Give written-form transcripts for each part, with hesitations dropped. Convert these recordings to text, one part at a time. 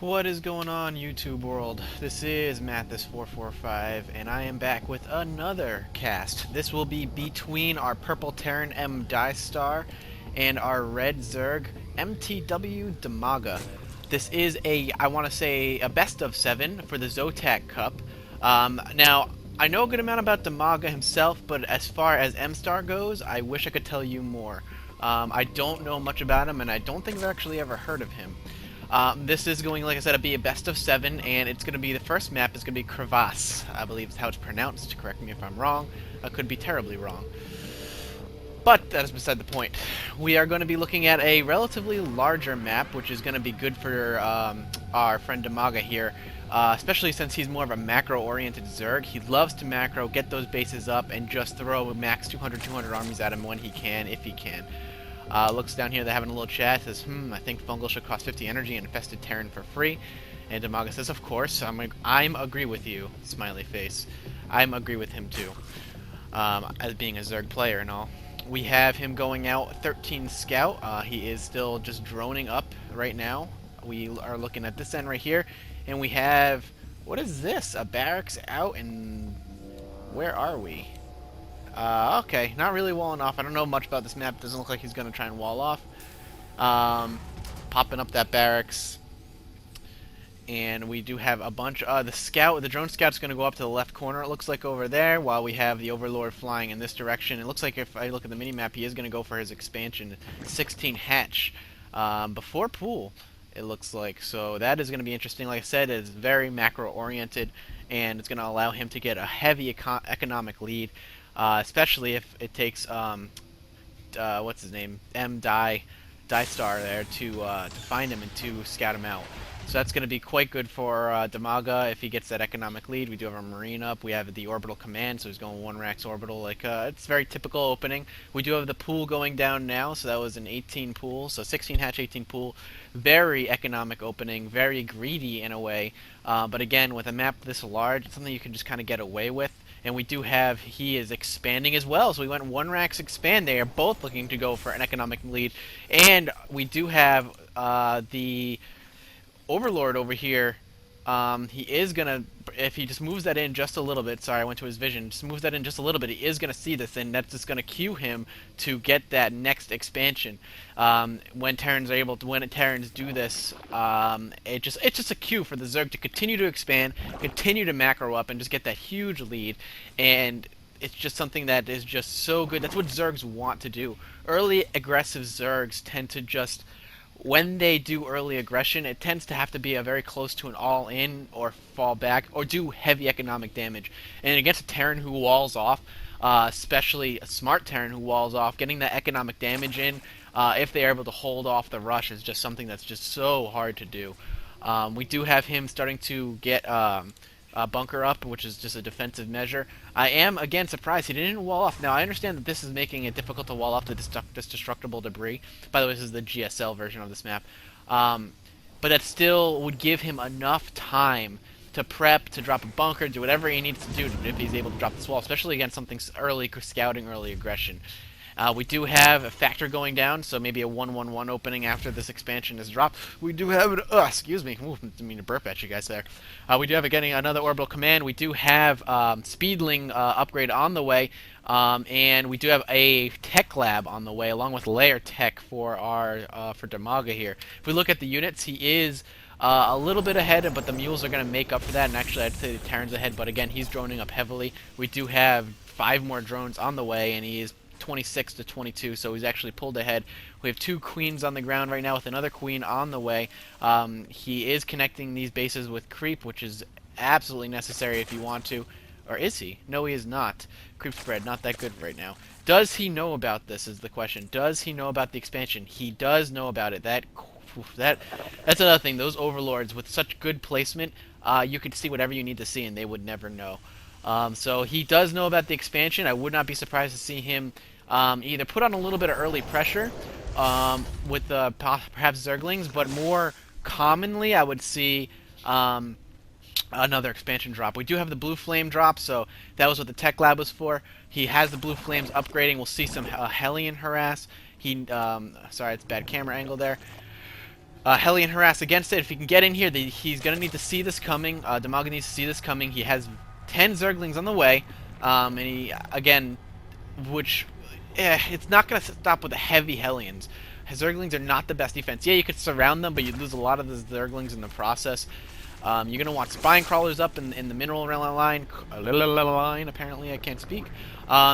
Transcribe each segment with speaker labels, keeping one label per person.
Speaker 1: What is going on, YouTube world? This is Mathis445, and I am back with another cast. This will be between our Purple Terran M Diestar and our Red Zerg MTW Dimaga. This is I want to say, a best of 7 for the Zotac Cup. Now, I know a good amount about Dimaga himself, but as far as M-Star goes, I wish I could tell you more. I don't know much about him, and I don't think I've actually ever heard of him. This is going, like I said, to be a best of 7, and it's going to be the first map is going to be Crevasse. I believe is how it's pronounced. Correct me if I'm wrong. I could be terribly wrong. But that is beside the point. We are going to be looking at a relatively larger map, which is going to be good for our friend Dimaga here, especially since he's more of a macro-oriented Zerg. He loves to macro, get those bases up, and just throw max 200 armies at him when he can, if he can. Looks down here, they're having a little chat, says, I think Fungal should cost 50 energy and Infested Terran for free. And Dimaga says, of course, I'm agree with you, smiley face. I'm agree with him too, as being a Zerg player and all. We have him going out 13 Scout. He is still just droning up right now. We are looking at this end right here, and we have, what is this? A barracks out, and where are we? Okay, not really walling off. I don't know much about this map. Doesn't look like he's going to try and wall off. Popping up that barracks. And we do have a bunch. The drone scout's going to go up to the left corner, it looks like, over there, while we have the Overlord flying in this direction. It looks like if I look at the mini-map, he is going to go for his expansion, 16 hatch, before pool, it looks like. So that is going to be interesting. Like I said, it's very macro-oriented, and it's going to allow him to get a heavy economic lead. Especially if it takes what's his name, Diestar there to find him and to scout him out. So that's going to be quite good for Dimaga if he gets that economic lead. We do have a Marine up. We have the Orbital Command, so he's going 1 Rax Orbital. It's very typical opening. We do have the pool going down now, so that was an 18 pool. So 16 hatch, 18 pool. Very economic opening, very greedy in a way. But again, with a map this large, it's something you can just kind of get away with. And we do have, he is expanding as well. So we went 1 Rax expand. They are both looking to go for an economic lead. And we do have the Overlord over here. He is going to, if he just moves that in just a little bit, sorry, I went to his vision, just moves that in just a little bit, he is going to see this, and that's just going to cue him to get that next expansion. When Terrans do this, it's just a cue for the Zerg to continue to expand, continue to macro up, and just get that huge lead, and it's just something that is just so good. That's what Zergs want to do. Early aggressive Zergs tend to just, when they do early aggression, it tends to have to be a very close to an all-in or fall back or do heavy economic damage. And against a Terran who walls off, especially a smart Terran who walls off, getting that economic damage in, if they are able to hold off the rush, is just something that's just so hard to do. We do have him starting to get bunker up, which is just a defensive measure. I am, again, surprised he didn't wall off. Now, I understand that this is making it difficult to wall off this destructible debris. By the way, this is the GSL version of this map. But that still would give him enough time to prep, to drop a bunker, do whatever he needs to do if he's able to drop this wall, especially against something early scouting, early aggression. We do have a factor going down, so maybe a 1-1-1 opening after this expansion is dropped. We do have it. Excuse me. Ooh, didn't mean to burp at you guys there. We do have getting another orbital command. We do have Speedling upgrade on the way, and we do have a tech lab on the way, along with layer tech for our for Dimaga here. If we look at the units, he is a little bit ahead, but the mules are going to make up for that, and actually I'd say the Terran's ahead, but again, he's droning up heavily. We do have 5 more drones on the way, and he is 26 to 22, so he's actually pulled ahead. We have 2 queens on the ground right now with another queen on the way. He is connecting these bases with creep, which is absolutely necessary if you want to. Or is he? No, he is not. Creep spread, not that good right now. Does he know about this is the question. Does he know about the expansion? He does know about it. That's another thing. Those overlords with such good placement, you could see whatever you need to see and they would never know. So he does know about the expansion. I would not be surprised to see him either put on a little bit of early pressure with perhaps Zerglings, but more commonly I would see another expansion drop. We do have the blue flame drop, so that was what the tech lab was for. He has the blue flames upgrading. We'll see some Hellion harass. Sorry, it's a bad camera angle there. Hellion harass against it. If he can get in here, he's going to need to see this coming. Dimaga needs to see this coming. He has 10 Zerglings on the way. And he, again, which it's not going to stop with the heavy Hellions. Zerglings are not the best defense. Yeah, you could surround them, but you'd lose a lot of the Zerglings in the process. You're going to want Spine Crawlers up in the mineral line. Apparently, I can't speak.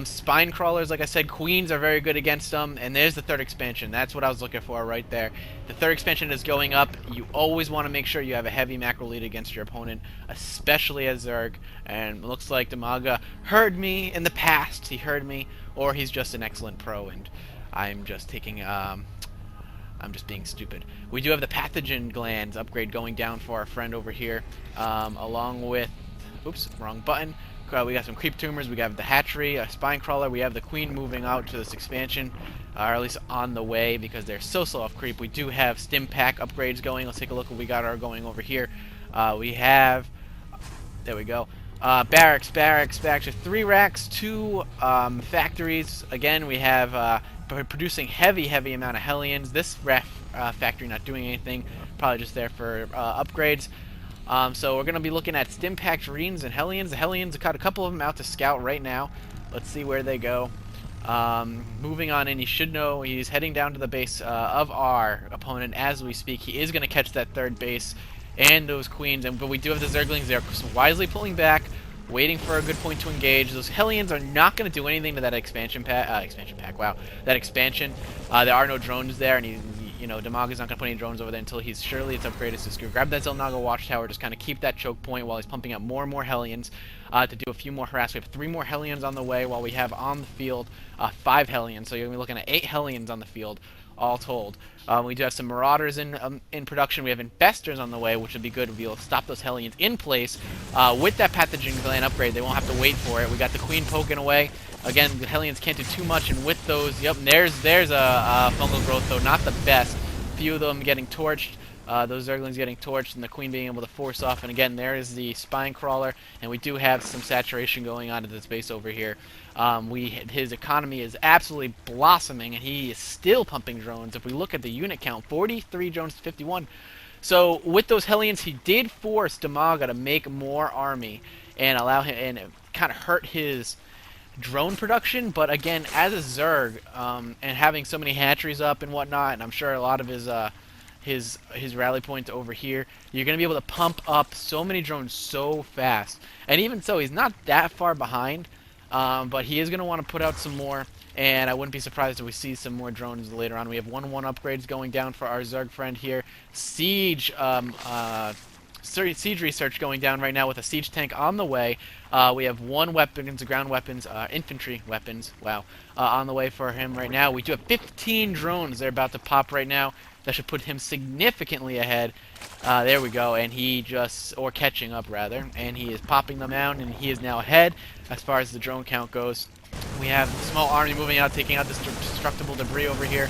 Speaker 1: Spine Crawlers, like I said, Queens are very good against them. And there's the third expansion. That's what I was looking for right there. The third expansion is going up. You always want to make sure you have a heavy macro lead against your opponent, especially as Zerg. And it looks like Dimaga heard me in the past. He heard me, or he's just an excellent pro, and I'm just taking... I'm just being stupid. We do have the pathogen glands upgrade going down for our friend over here, along with... Oops, wrong button. We got some creep tumors. We got the hatchery, a spine crawler. We have the queen moving out to this expansion, or at least on the way because they're so slow off creep. We do have stim pack upgrades going. Let's take a look what we got our going over here. We have... There we go. Barracks. 3 racks, 2 factories. Again, we have producing heavy amount of Hellions. This factory not doing anything, probably just there for upgrades. So we're going to be looking at Stimpact Marines and Hellions. The Hellions got a couple of them out to scout right now. Let's see where they go. Moving on in, you should know he's heading down to the base of our opponent as we speak. He is going to catch that third base and those queens, but we do have the Zerglings. They're wisely pulling back, waiting for a good point to engage. Those Hellions are not going to do anything to that expansion pack. Wow, that expansion. There are no drones there, and you know, Dimaga's not going to put any drones over there until he's surely it's upgraded. So grab that Zelnaga Watchtower, just kind of keep that choke point while he's pumping up more and more Hellions to do a few more harass. We have 3 more Hellions on the way, while we have on the field 5 Hellions. So you're going to be looking at 8 Hellions on the field, all told. We do have some Marauders in production. We have Infestors on the way, which would be good. We'll stop those Hellions in place. With that Pathogen Gland upgrade, they won't have to wait for it. We got the Queen poking away. Again, the Hellions can't do too much, and with those, yep, there's a fungal growth, though not the best. Few of them getting torched. Those Zerglings getting torched, and the Queen being able to force off. And again, there is the Spine Crawler, and we do have some saturation going on at this base over here. His economy is absolutely blossoming, and he is still pumping drones. If we look at the unit count, 43 drones to 51. So with those Hellions, he did force Dimaga to make more army and allow him, and it kind of hurt his drone production. But again, as a Zerg, and having so many hatcheries up and whatnot, and I'm sure a lot of his rally points over here, you're going to be able to pump up so many drones so fast. And even so, he's not that far behind, but he is going to want to put out some more, and I wouldn't be surprised if we see some more drones later on. We have 1-1 upgrades going down for our Zerg friend here. Siege research going down right now with a siege tank on the way. We have 1 weapons, ground weapons, infantry weapons, wow, on the way for him right now. We do have 15 drones they're about to pop right now. That should put him significantly ahead. There we go, and he just, or catching up rather, and he is popping them out, and he is now ahead as far as the drone count goes. We have a small army moving out, taking out this destructible debris over here,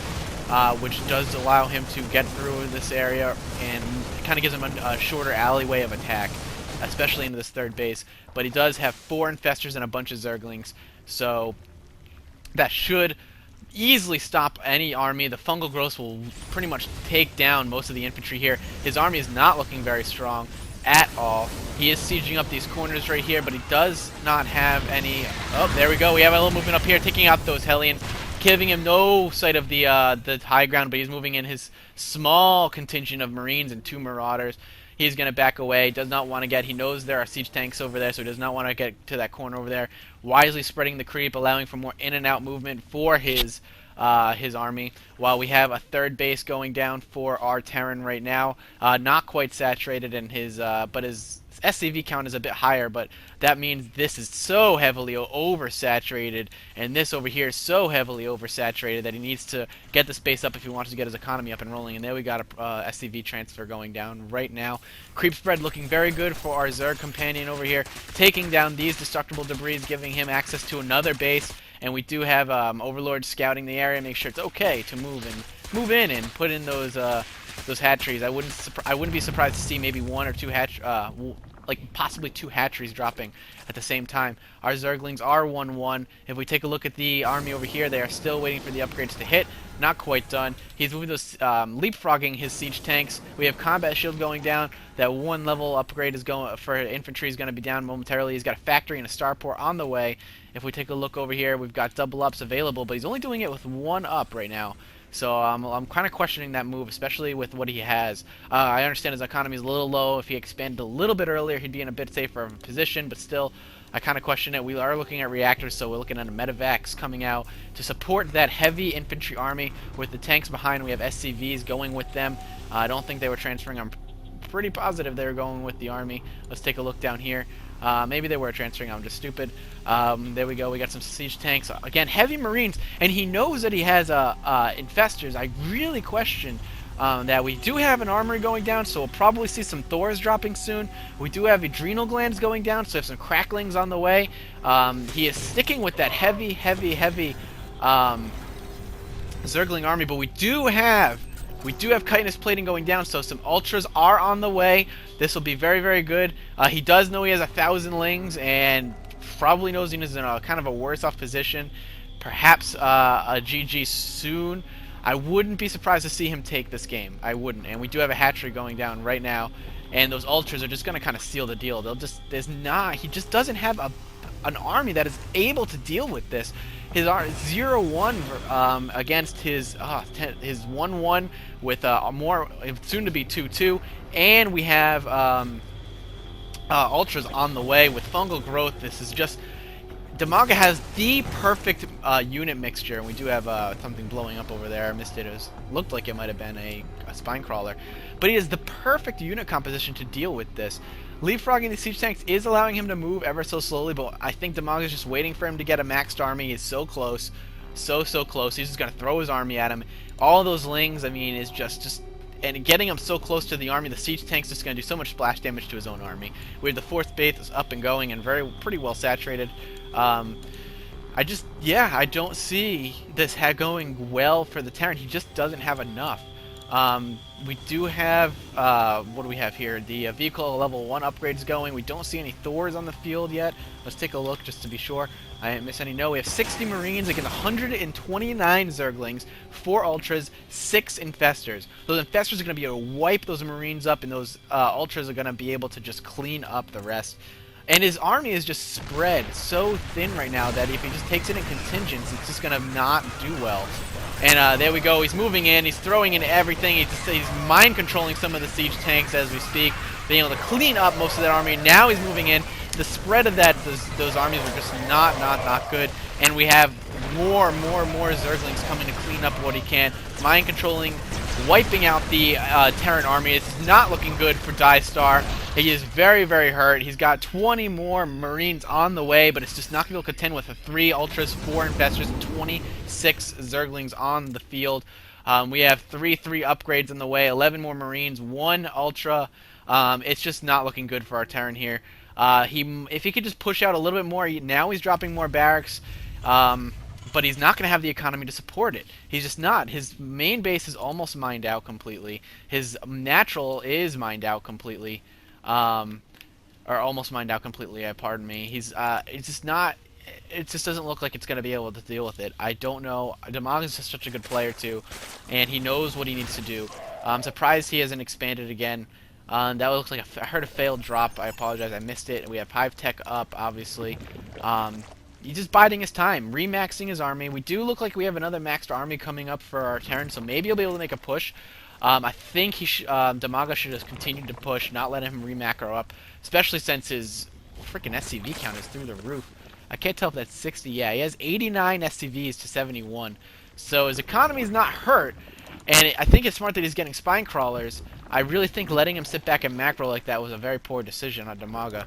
Speaker 1: which does allow him to get through this area, and kind of gives him a shorter alleyway of attack, especially into this third base. But he does have 4 Infestors and a bunch of Zerglings, so that should easily stop any army. The fungal growth will pretty much take down most of the infantry here. His army is not looking very strong at all. He is sieging up these corners right here, but he does not have any... Oh, there we go. We have a little movement up here, taking out those Hellions, giving him no sight of the high ground, but he's moving in his small contingent of Marines and 2 Marauders. He's going to back away, does not want to get... He knows there are siege tanks over there, so he does not want to get to that corner over there. Wisely spreading the creep, allowing for more in and out movement for his army, while we have a third base going down for our Terran right now. Not quite saturated, and but his SCV count is a bit higher, but that means this is so heavily oversaturated, and this over here is so heavily oversaturated that he needs to get the space up if he wants to get his economy up and rolling. And there we got a SCV transfer going down right now. Creep spread looking very good for our Zerg companion over here, taking down these destructible debris, giving him access to another base. And we do have Overlord scouting the area, make sure it's okay to move in and put in those hatcheries. I wouldn't be surprised to see maybe 1 or 2 like possibly 2 hatcheries dropping at the same time. Our Zerglings are 1-1. If we take a look at the army over here, they are still waiting for the upgrades to hit. Not quite done. He's moving those, leapfrogging his siege tanks. We have combat shield going down. That 1 level upgrade is going for infantry is going to be down momentarily. He's got a factory and a starport on the way. If we take a look over here, we've got double ups available, but he's only doing it with 1 up right now. So I'm kind of questioning that move, especially with what he has. I understand his economy is a little low. If he expanded a little bit earlier, he'd be in a bit safer of a position, but still, I kind of question it. We are looking at reactors, so we're looking at a medevacs coming out to support that heavy infantry army. With the tanks behind, we have SCVs going with them. I don't think they were transferring. I'm pretty positive they were going with the army. Let's take a look down here. Maybe they were transferring. I'm just stupid. There we go. We got some siege tanks. Again, heavy marines, and he knows that he has infestors. I really question that. We do have an armory going down, so we'll probably see some Thors dropping soon. We do have adrenal glands going down, so we have some cracklings on the way. He is sticking with that heavy Zergling army, but we do have chitinous plating going down, so some ultras are on the way. This will be very, very good. He does know he has 1,000 lings, and probably knows he's in a kind of a worse off position. Perhaps a GG soon. I wouldn't be surprised to see him take this game. I wouldn't. And we do have a hatchery going down right now, and those ultras are just going to kind of seal the deal. He just doesn't have an army that is able to deal with this. His 0-1 against his 1-1 with more soon to be 2-2, and we have ultras on the way with fungal growth. This is just Dimaga has the perfect unit mixture, and we do have something blowing up over there. I missed it. Looked like it might have been a spine crawler, but he has the perfect unit composition to deal with this. Leapfrogging the siege tanks is allowing him to move ever so slowly, but I think Dimaga is just waiting for him to get a maxed army. He's so close, so close. He's just gonna throw his army at him. All those lings, I mean, is just and getting him so close to the army, the siege tank's just gonna do so much splash damage to his own army. We have the 4th base up and going and pretty well saturated. I don't see this going well for the Terran. He just doesn't have enough. We do have, what do we have here? The vehicle level 1 upgrades going. We don't see any Thors on the field yet. Let's take a look just to be sure. I didn't miss any. No, we have 60 Marines against 129 Zerglings, 4 Ultras, 6 Infestors. Those Infestors are going to be able to wipe those Marines up, and those Ultras are going to be able to just clean up the rest. And his army is just spread so thin right now that if he just takes it in contingents, it's just going to not do well. And there we go. He's moving in. He's throwing in everything. He's mind controlling some of the siege tanks as we speak, being able to clean up most of that army. Now he's moving in. The spread of those armies are just not good. And we have more Zerglings coming to clean up what he can. Mind controlling, wiping out the Terran army. It's not looking good for Diestar. He is very, very hurt. He's got 20 more Marines on the way, but it's just not going to be able to contend with the 3 Ultras, 4 Infestors, and 26 Zerglings on the field. We have 3 upgrades on the way, 11 more Marines, 1 Ultra. It's just not looking good for our Terran here. If he could just push out a little bit more, now he's dropping more barracks. But he's not going to have the economy to support it. He's just not. His main base is almost mined out completely. His natural is mined out completely. Or almost mined out completely, pardon me. It's just not... It just doesn't look like it's going to be able to deal with it. I don't know. Dimaga is just such a good player, too. And he knows what he needs to do. I'm surprised he hasn't expanded again. That looks like I heard a failed drop. I apologize. I missed it. We have Hive Tech up, obviously. He's just biding his time, remaxing his army. We do look like we have another maxed army coming up for our Terran, so maybe he'll be able to make a push. I think Dimaga should have continued to push, not let him remacro up, especially since his freaking SCV count is through the roof. I can't tell if that's 60. Yeah, he has 89 SCVs to 71. So his economy is not hurt, and I think it's smart that he's getting spine crawlers. I really think letting him sit back and macro like that was a very poor decision on Dimaga.